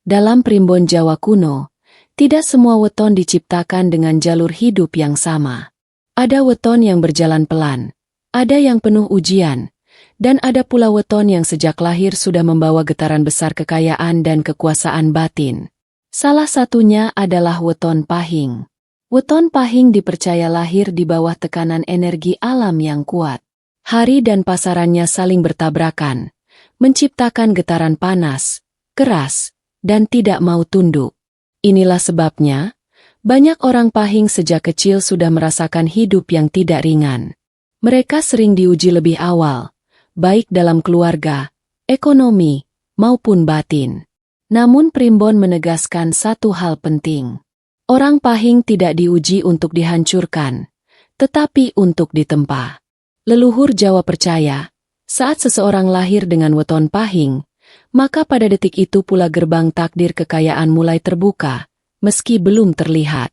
Dalam primbon Jawa kuno, tidak semua weton diciptakan dengan jalur hidup yang sama. Ada weton yang berjalan pelan, ada yang penuh ujian, dan ada pula weton yang sejak lahir sudah membawa getaran besar kekayaan dan kekuasaan batin. Salah satunya adalah weton Pahing. Weton Pahing dipercaya lahir di bawah tekanan energi alam yang kuat. Hari dan pasarannya saling bertabrakan, menciptakan getaran panas, keras, dan tidak mau tunduk. Inilah sebabnya, banyak orang Pahing sejak kecil sudah merasakan hidup yang tidak ringan. Mereka sering diuji lebih awal, baik dalam keluarga, ekonomi, maupun batin. Namun primbon menegaskan satu hal penting. Orang Pahing tidak diuji untuk dihancurkan, tetapi untuk ditempa. Leluhur Jawa percaya, saat seseorang lahir dengan weton Pahing, maka pada detik itu pula gerbang takdir kekayaan mulai terbuka, meski belum terlihat.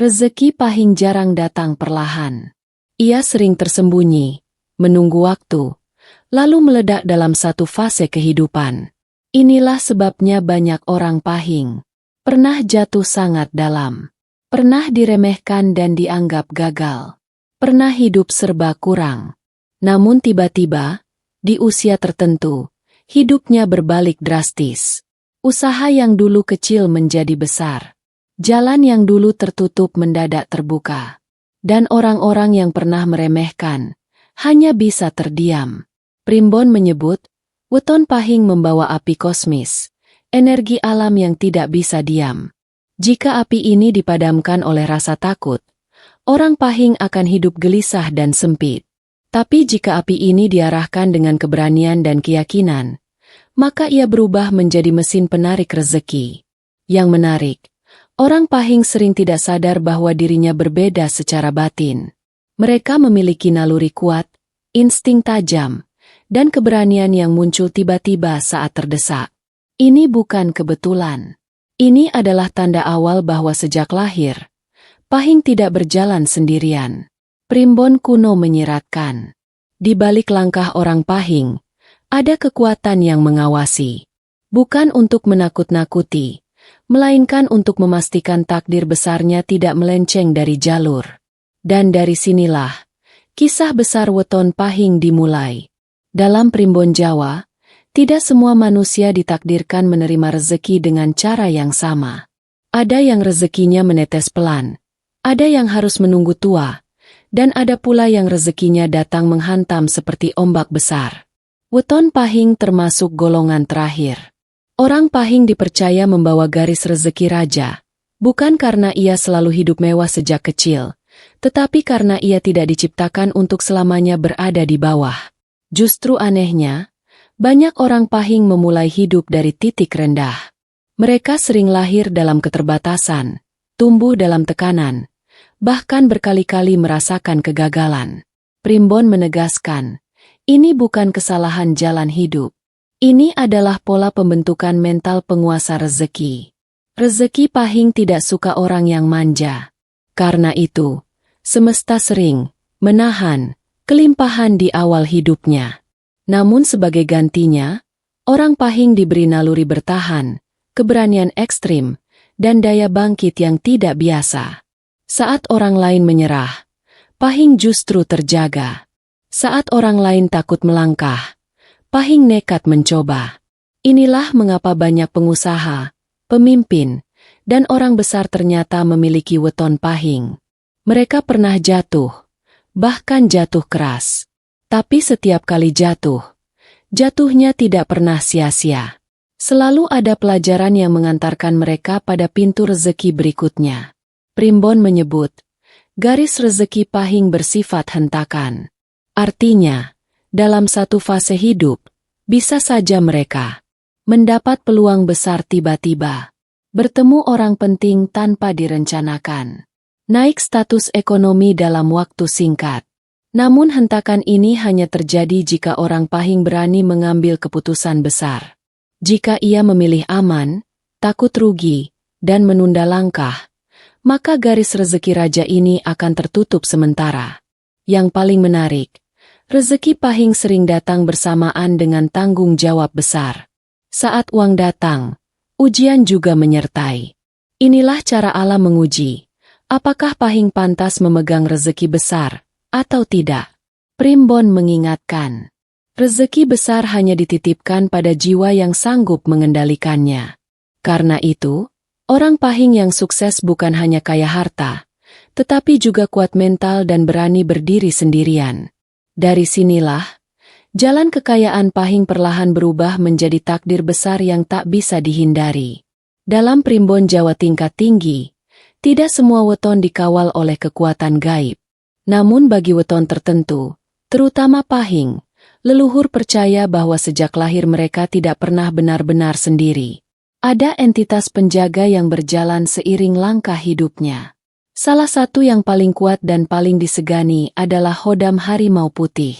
Rezeki Pahing jarang datang perlahan. Ia sering tersembunyi, menunggu waktu, lalu meledak dalam satu fase kehidupan. Inilah sebabnya banyak orang Pahing pernah jatuh sangat dalam, pernah diremehkan dan dianggap gagal, pernah hidup serba kurang. Namun tiba-tiba, di usia tertentu, hidupnya berbalik drastis. Usaha yang dulu kecil menjadi besar. Jalan yang dulu tertutup mendadak terbuka. Dan orang-orang yang pernah meremehkan, hanya bisa terdiam. Primbon menyebut, weton Pahing membawa api kosmis, energi alam yang tidak bisa diam. Jika api ini dipadamkan oleh rasa takut, orang Pahing akan hidup gelisah dan sempit. Tapi jika api ini diarahkan dengan keberanian dan keyakinan, maka ia berubah menjadi mesin penarik rezeki. Yang menarik, orang Pahing sering tidak sadar bahwa dirinya berbeda secara batin. Mereka memiliki naluri kuat, insting tajam, dan keberanian yang muncul tiba-tiba saat terdesak. Ini bukan kebetulan. Ini adalah tanda awal bahwa sejak lahir, Pahing tidak berjalan sendirian. Primbon kuno menyiratkan, di balik langkah orang Pahing, ada kekuatan yang mengawasi. Bukan untuk menakut-nakuti, melainkan untuk memastikan takdir besarnya tidak melenceng dari jalur. Dan dari sinilah, kisah besar weton Pahing dimulai. Dalam primbon Jawa, tidak semua manusia ditakdirkan menerima rezeki dengan cara yang sama. Ada yang rezekinya menetes pelan, ada yang harus menunggu tua, dan ada pula yang rezekinya datang menghantam seperti ombak besar. Weton Pahing termasuk golongan terakhir. Orang Pahing dipercaya membawa garis rezeki raja, bukan karena ia selalu hidup mewah sejak kecil, tetapi karena ia tidak diciptakan untuk selamanya berada di bawah. Justru anehnya, banyak orang Pahing memulai hidup dari titik rendah. Mereka sering lahir dalam keterbatasan, tumbuh dalam tekanan, bahkan berkali-kali merasakan kegagalan. Primbon menegaskan, ini bukan kesalahan jalan hidup. Ini adalah pola pembentukan mental penguasa rezeki. Rezeki Pahing tidak suka orang yang manja. Karena itu, semesta sering menahan kelimpahan di awal hidupnya. Namun sebagai gantinya, orang Pahing diberi naluri bertahan, keberanian ekstrim, dan daya bangkit yang tidak biasa. Saat orang lain menyerah, Pahing justru terjaga. Saat orang lain takut melangkah, Pahing nekat mencoba. Inilah mengapa banyak pengusaha, pemimpin, dan orang besar ternyata memiliki weton Pahing. Mereka pernah jatuh, bahkan jatuh keras. Tapi setiap kali jatuh, jatuhnya tidak pernah sia-sia. Selalu ada pelajaran yang mengantarkan mereka pada pintu rezeki berikutnya. Primbon menyebut, garis rezeki Pahing bersifat hentakan. Artinya, dalam satu fase hidup, bisa saja mereka mendapat peluang besar tiba-tiba, bertemu orang penting tanpa direncanakan, naik status ekonomi dalam waktu singkat. Namun hentakan ini hanya terjadi jika orang Pahing berani mengambil keputusan besar. Jika ia memilih aman, takut rugi, dan menunda langkah, maka garis rezeki raja ini akan tertutup sementara. Yang paling menarik, rezeki Pahing sering datang bersamaan dengan tanggung jawab besar. Saat uang datang, Ujian juga menyertai. Inilah cara alam menguji, apakah Pahing pantas memegang rezeki besar, atau tidak. Primbon mengingatkan, rezeki besar hanya dititipkan pada jiwa yang sanggup mengendalikannya. Karena itu, orang Pahing yang sukses bukan hanya kaya harta, tetapi juga kuat mental dan berani berdiri sendirian. Dari sinilah, jalan kekayaan Pahing perlahan berubah menjadi takdir besar yang tak bisa dihindari. Dalam primbon Jawa tingkat tinggi, tidak semua weton dikawal oleh kekuatan gaib. Namun bagi weton tertentu, terutama Pahing, leluhur percaya bahwa sejak lahir mereka tidak pernah benar-benar sendiri. Ada entitas penjaga yang berjalan seiring langkah hidupnya. Salah satu yang paling kuat dan paling disegani adalah Hodam Harimau Putih.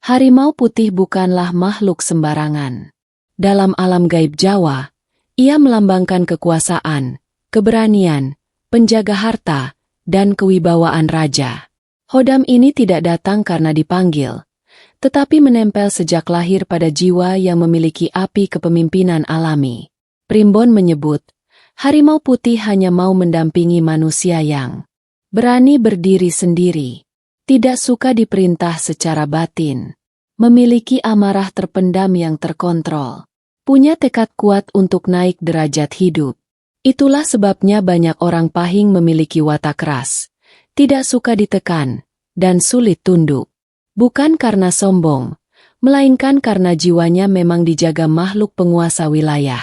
Harimau putih bukanlah makhluk sembarangan. Dalam alam gaib Jawa, ia melambangkan kekuasaan, keberanian, penjaga harta, dan kewibawaan raja. Hodam ini tidak datang karena dipanggil, tetapi menempel sejak lahir pada jiwa yang memiliki api kepemimpinan alami. Primbon menyebut, harimau putih hanya mau mendampingi manusia yang berani berdiri sendiri, tidak suka diperintah secara batin, memiliki amarah terpendam yang terkontrol, punya tekad kuat untuk naik derajat hidup. Itulah sebabnya banyak orang Pahing memiliki watak keras, tidak suka ditekan, dan sulit tunduk. Bukan karena sombong, melainkan karena jiwanya memang dijaga makhluk penguasa wilayah.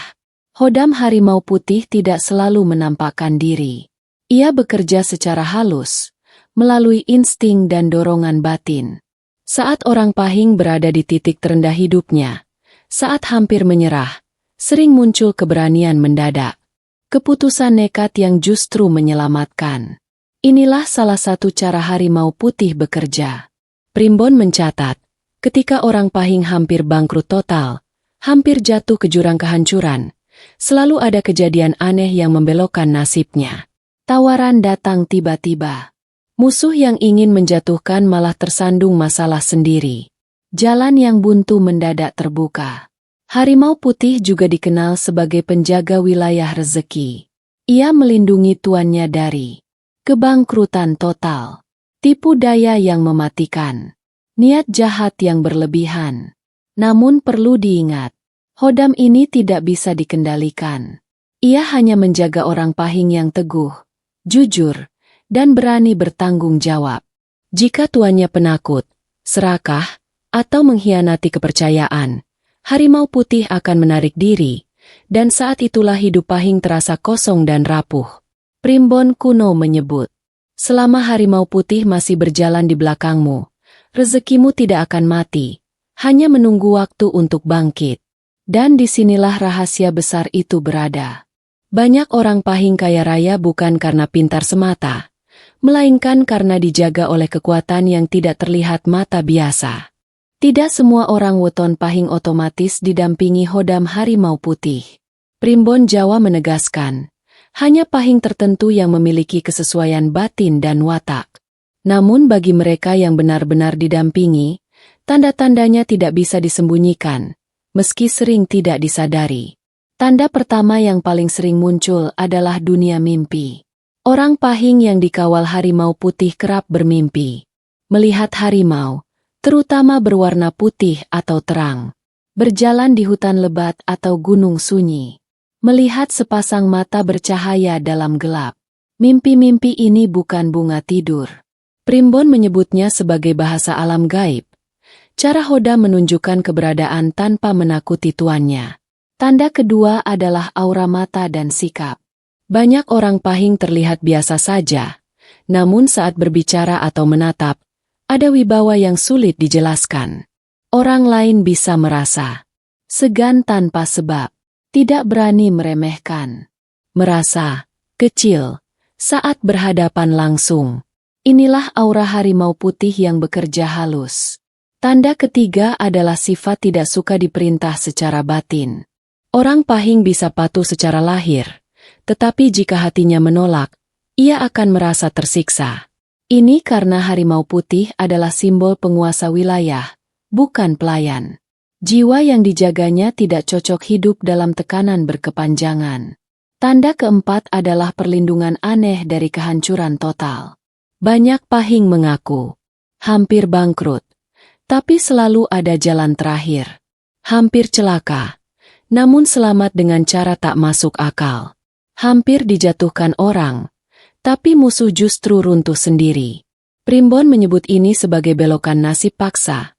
Hodam Harimau Putih tidak selalu menampakkan diri. Ia bekerja secara halus, melalui insting dan dorongan batin. Saat orang Pahing berada di titik terendah hidupnya, saat hampir menyerah, sering muncul keberanian mendadak. Keputusan nekat yang justru menyelamatkan. Inilah salah satu cara Harimau Putih bekerja. Primbon mencatat, ketika orang Pahing hampir bangkrut total, hampir jatuh ke jurang kehancuran, selalu ada kejadian aneh yang membelokkan nasibnya. Tawaran datang tiba-tiba. Musuh yang ingin menjatuhkan malah tersandung masalah sendiri. Jalan yang buntu mendadak terbuka. Harimau Putih juga dikenal sebagai penjaga wilayah rezeki. Ia melindungi tuannya dari kebangkrutan total, tipu daya yang mematikan, niat jahat yang berlebihan. Namun perlu diingat, Hodam ini tidak bisa dikendalikan. Ia hanya menjaga orang Pahing yang teguh, jujur, dan berani bertanggung jawab. Jika tuannya penakut, serakah, atau mengkhianati kepercayaan, Harimau Putih akan menarik diri, dan saat itulah hidup Pahing terasa kosong dan rapuh. Primbon kuno menyebut, selama Harimau Putih masih berjalan di belakangmu, rezekimu tidak akan mati, hanya menunggu waktu untuk bangkit. Dan disinilah rahasia besar itu berada. Banyak orang Pahing kaya raya bukan karena pintar semata, melainkan karena dijaga oleh kekuatan yang tidak terlihat mata biasa. Tidak semua orang weton Pahing otomatis didampingi Hodam Harimau Putih. Primbon Jawa menegaskan, hanya Pahing tertentu yang memiliki kesesuaian batin dan watak. Namun bagi mereka yang benar-benar didampingi, tanda-tandanya tidak bisa disembunyikan, meski sering tidak disadari. Tanda pertama yang paling sering muncul adalah dunia mimpi. Orang Pahing yang dikawal Harimau Putih kerap bermimpi melihat harimau, terutama berwarna putih atau terang, berjalan di hutan lebat atau gunung sunyi. Melihat sepasang mata bercahaya dalam gelap. Mimpi-mimpi ini bukan bunga tidur. Primbon menyebutnya sebagai bahasa alam gaib. Cara Hodam menunjukkan keberadaan tanpa menakuti tuannya. Tanda kedua adalah aura mata dan sikap. Banyak orang Pahing terlihat biasa saja, namun saat berbicara atau menatap, ada wibawa yang sulit dijelaskan. Orang lain bisa merasa segan tanpa sebab, tidak berani meremehkan, merasa kecil saat berhadapan langsung. Inilah aura Harimau Putih yang bekerja halus. Tanda ketiga adalah sifat tidak suka diperintah secara batin. Orang Pahing bisa patuh secara lahir, tetapi jika hatinya menolak, ia akan merasa tersiksa. Ini karena Harimau Putih adalah simbol penguasa wilayah, bukan pelayan. Jiwa yang dijaganya tidak cocok hidup dalam tekanan berkepanjangan. Tanda keempat adalah perlindungan aneh dari kehancuran total. Banyak Pahing mengaku hampir bangkrut, tapi selalu ada jalan terakhir. Hampir celaka, namun selamat dengan cara tak masuk akal. Hampir dijatuhkan orang, tapi musuh justru runtuh sendiri. Primbon menyebut ini sebagai belokan nasib paksa.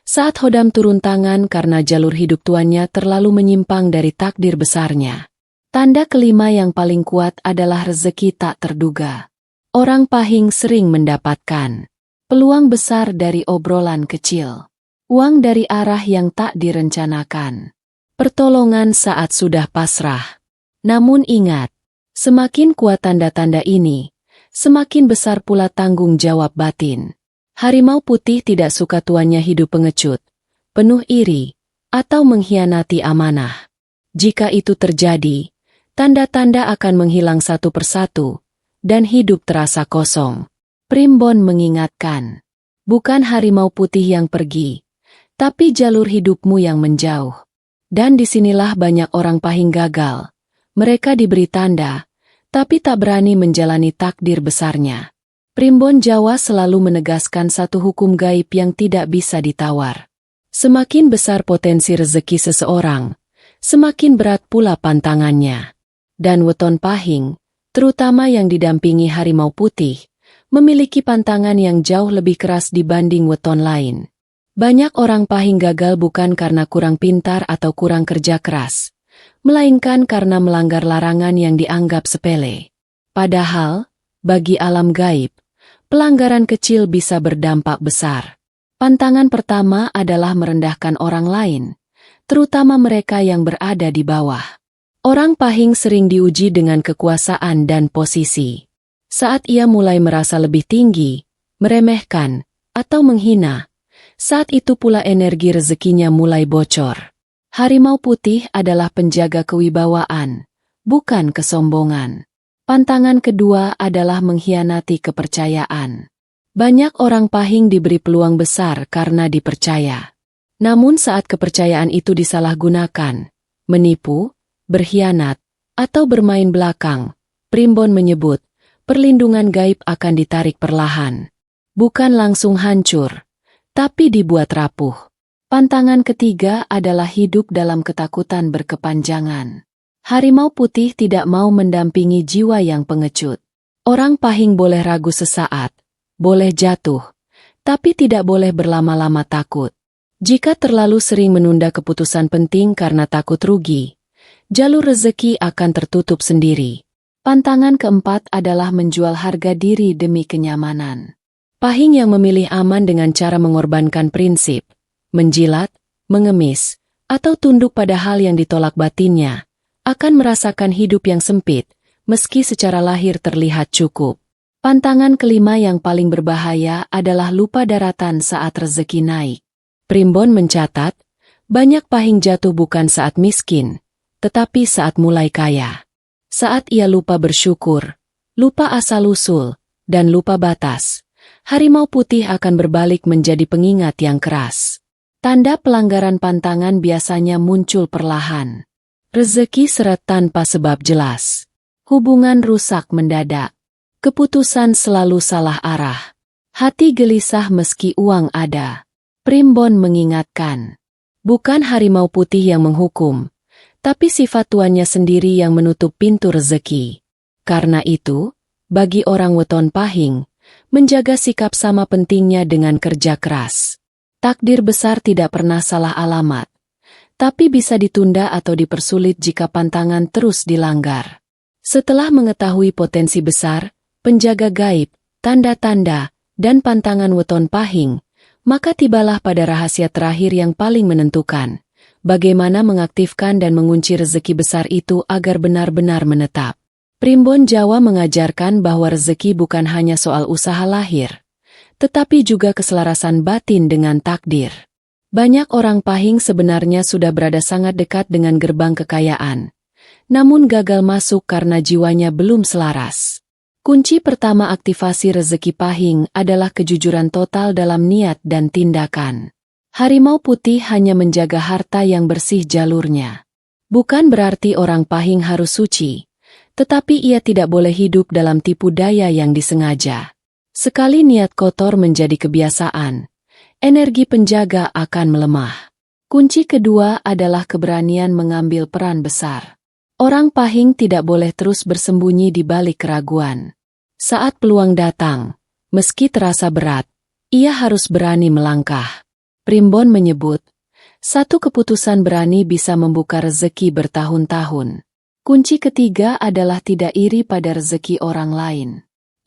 Saat Hodam turun tangan karena jalur hidup tuannya terlalu menyimpang dari takdir besarnya. Tanda kelima yang paling kuat adalah rezeki tak terduga. Orang Pahing sering mendapatkan peluang besar dari obrolan kecil. Uang dari arah yang tak direncanakan. Pertolongan saat sudah pasrah. Namun ingat, semakin kuat tanda-tanda ini, semakin besar pula tanggung jawab batin. Harimau putih tidak suka tuannya hidup pengecut, penuh iri, atau mengkhianati amanah. Jika itu terjadi, tanda-tanda akan menghilang satu persatu, dan hidup terasa kosong. Primbon mengingatkan, bukan harimau putih yang pergi, tapi jalur hidupmu yang menjauh. Dan disinilah banyak orang Pahing gagal. Mereka diberi tanda, tapi tak berani menjalani takdir besarnya. Primbon Jawa selalu menegaskan satu hukum gaib yang tidak bisa ditawar. Semakin besar potensi rezeki seseorang, semakin berat pula pantangannya. Dan weton Pahing, terutama yang didampingi harimau putih, memiliki pantangan yang jauh lebih keras dibanding weton lain. Banyak orang Pahing gagal bukan karena kurang pintar atau kurang kerja keras, melainkan karena melanggar larangan yang dianggap sepele. Padahal, bagi alam gaib, pelanggaran kecil bisa berdampak besar. Pantangan pertama adalah merendahkan orang lain, terutama mereka yang berada di bawah. Orang Pahing sering diuji dengan kekuasaan dan posisi. Saat ia mulai merasa lebih tinggi, meremehkan, atau menghina, saat itu pula energi rezekinya mulai bocor. Harimau putih adalah penjaga kewibawaan, bukan kesombongan. Pantangan kedua adalah mengkhianati kepercayaan. Banyak orang Pahing diberi peluang besar karena dipercaya. Namun saat kepercayaan itu disalahgunakan, menipu, berkhianat, atau bermain belakang, Primbon menyebut, perlindungan gaib akan ditarik perlahan. Bukan langsung hancur, tapi dibuat rapuh. Pantangan ketiga adalah hidup dalam ketakutan berkepanjangan. Harimau putih tidak mau mendampingi jiwa yang pengecut. Orang Pahing boleh ragu sesaat, boleh jatuh, tapi tidak boleh berlama-lama takut. Jika terlalu sering menunda keputusan penting karena takut rugi, jalur rezeki akan tertutup sendiri. Pantangan keempat adalah menjual harga diri demi kenyamanan. Pahing yang memilih aman dengan cara mengorbankan prinsip, menjilat, mengemis, atau tunduk pada hal yang ditolak batinnya, akan merasakan hidup yang sempit, meski secara lahir terlihat cukup. Pantangan kelima yang paling berbahaya adalah lupa daratan saat rezeki naik. Primbon mencatat, banyak Pahing jatuh bukan saat miskin, tetapi saat mulai kaya. Saat ia lupa bersyukur, lupa asal-usul, dan lupa batas, harimau putih akan berbalik menjadi pengingat yang keras. Tanda pelanggaran pantangan biasanya muncul perlahan. Rezeki seret tanpa sebab jelas. Hubungan rusak mendadak. Keputusan selalu salah arah. Hati gelisah meski uang ada. Primbon mengingatkan. Bukan harimau putih yang menghukum, tapi sifat tuannya sendiri yang menutup pintu rezeki. Karena itu, bagi orang weton Pahing, menjaga sikap sama pentingnya dengan kerja keras. Takdir besar tidak pernah salah alamat, tapi bisa ditunda atau dipersulit jika pantangan terus dilanggar. Setelah mengetahui potensi besar, penjaga gaib, tanda-tanda, dan pantangan weton Pahing, maka tibalah pada rahasia terakhir yang paling menentukan, bagaimana mengaktifkan dan mengunci rezeki besar itu agar benar-benar menetap. Primbon Jawa mengajarkan bahwa rezeki bukan hanya soal usaha lahir, tetapi juga keselarasan batin dengan takdir. Banyak orang Pahing sebenarnya sudah berada sangat dekat dengan gerbang kekayaan, namun gagal masuk karena jiwanya belum selaras. Kunci pertama aktivasi rezeki Pahing adalah kejujuran total dalam niat dan tindakan. Harimau putih hanya menjaga harta yang bersih jalurnya. Bukan berarti orang Pahing harus suci, tetapi ia tidak boleh hidup dalam tipu daya yang disengaja. Sekali niat kotor menjadi kebiasaan, energi penjaga akan melemah. Kunci kedua adalah keberanian mengambil peran besar. Orang Pahing tidak boleh terus bersembunyi di balik keraguan. Saat peluang datang, meski terasa berat, ia harus berani melangkah. Primbon menyebut, satu keputusan berani bisa membuka rezeki bertahun-tahun. Kunci ketiga adalah tidak iri pada rezeki orang lain.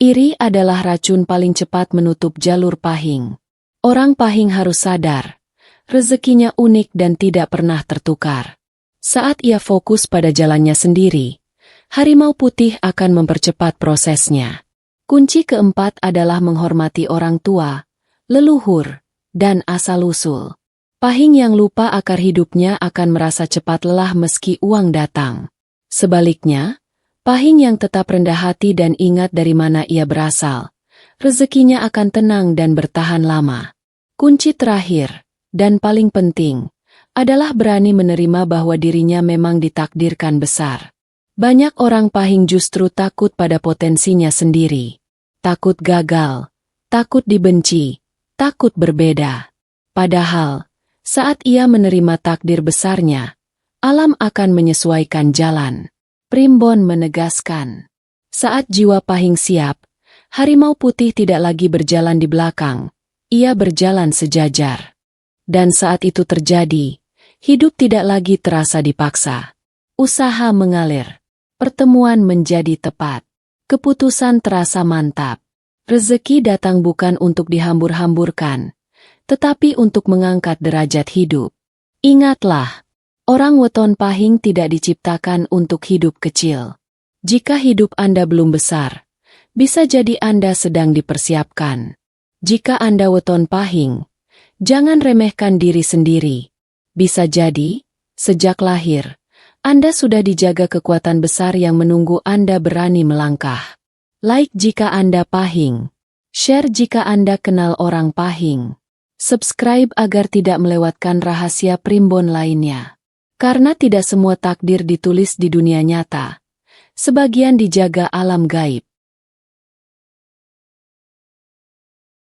Iri adalah racun paling cepat menutup jalur Pahing. Orang Pahing harus sadar, rezekinya unik dan tidak pernah tertukar. Saat ia fokus pada jalannya sendiri, harimau putih akan mempercepat prosesnya. Kunci keempat adalah menghormati orang tua, leluhur, dan asal-usul. Pahing yang lupa akar hidupnya akan merasa cepat lelah meski uang datang. Sebaliknya, Pahing yang tetap rendah hati dan ingat dari mana ia berasal, rezekinya akan tenang dan bertahan lama. Kunci terakhir, dan paling penting, adalah berani menerima bahwa dirinya memang ditakdirkan besar. Banyak orang Pahing justru takut pada potensinya sendiri. Takut gagal, takut dibenci, takut berbeda. Padahal, saat ia menerima takdir besarnya, alam akan menyesuaikan jalan. Primbon menegaskan, saat jiwa Pahing siap, harimau putih tidak lagi berjalan di belakang, ia berjalan sejajar. Dan saat itu terjadi, hidup tidak lagi terasa dipaksa. Usaha mengalir, pertemuan menjadi tepat, keputusan terasa mantap. Rezeki datang bukan untuk dihambur-hamburkan, tetapi untuk mengangkat derajat hidup. Ingatlah, orang weton Pahing tidak diciptakan untuk hidup kecil. Jika hidup Anda belum besar, bisa jadi Anda sedang dipersiapkan. Jika Anda weton Pahing, jangan remehkan diri sendiri. Bisa jadi, sejak lahir, Anda sudah dijaga kekuatan besar yang menunggu Anda berani melangkah. Like jika Anda Pahing. Share jika Anda kenal orang Pahing. Subscribe agar tidak melewatkan rahasia primbon lainnya. Karena tidak semua takdir ditulis di dunia nyata. Sebagian dijaga alam gaib.